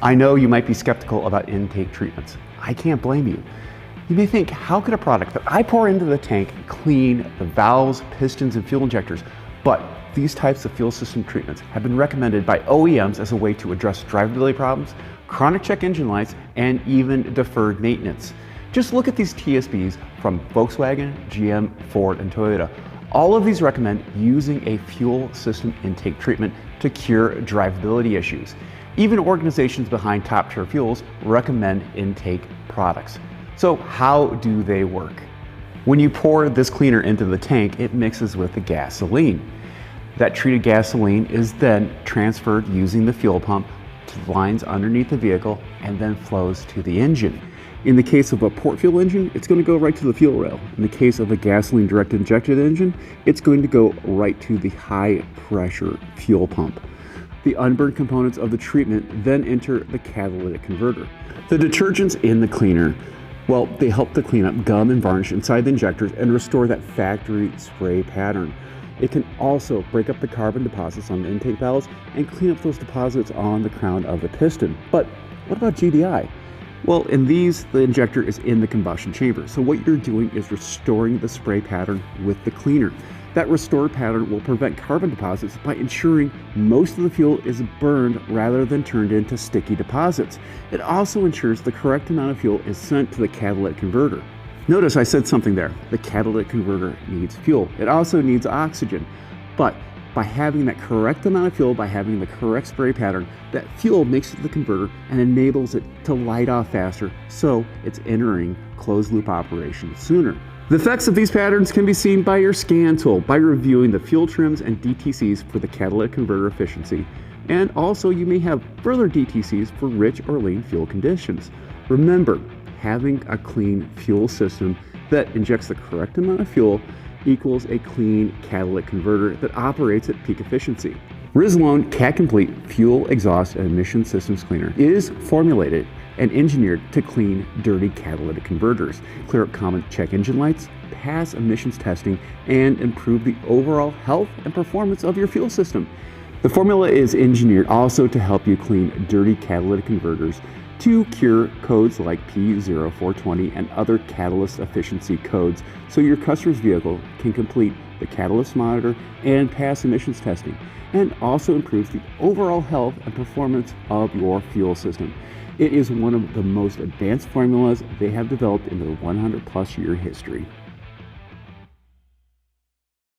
I know you might be skeptical about intake treatments. I can't blame you. You may think, how could a product that I pour into the tank clean the valves, pistons, and fuel injectors? But these types of fuel system treatments have been recommended by OEMs as a way to address drivability problems, chronic check engine lights, and even deferred maintenance. Just look at these TSBs from Volkswagen, GM, Ford, and Toyota. All of these recommend using a fuel system intake treatment to cure drivability issues. Even organizations behind top-tier fuels recommend intake products. So how do they work? When you pour this cleaner into the tank, it mixes with the gasoline. That treated gasoline is then transferred using the fuel pump to the lines underneath the vehicle and then flows to the engine. In the case of a port fuel engine, it's going to go right to the fuel rail. In the case of a gasoline direct injected engine, it's going to go right to the high pressure fuel pump. The unburned components of the treatment then enter the catalytic converter. The detergents in the cleaner, well, they help to clean up gum and varnish inside the injectors and restore that factory spray pattern. It can also break up the carbon deposits on the intake valves and clean up those deposits on the crown of the piston. But what about GDI? Well, in these, the injector is in the combustion chamber. So what you're doing is restoring the spray pattern with the cleaner. That restored pattern will prevent carbon deposits by ensuring most of the fuel is burned rather than turned into sticky deposits. It also ensures the correct amount of fuel is sent to the catalytic converter. Notice I said something there. The catalytic converter needs fuel. It also needs oxygen. But by having that correct amount of fuel, by having the correct spray pattern, that fuel makes it to the converter and enables it to light off faster, so it's entering closed loop operation sooner. The effects of these patterns can be seen by your scan tool by reviewing the fuel trims and DTCs for the catalytic converter efficiency. And also you may have further DTCs for rich or lean fuel conditions. Remember, having a clean fuel system that injects the correct amount of fuel equals a clean catalytic converter that operates at peak efficiency. Rizlone Cat Complete Fuel Exhaust and Emission Systems Cleaner is formulated and engineered to clean dirty catalytic converters, clear up common check engine lights, pass emissions testing, and improve the overall health and performance of your fuel system. The formula is engineered also to help you clean dirty catalytic converters to cure codes like P0420 and other catalyst efficiency codes so your customer's vehicle can complete the catalyst monitor and pass emissions testing, and also improves the overall health and performance of your fuel system. It is one of the most advanced formulas they have developed in their 100+ year history.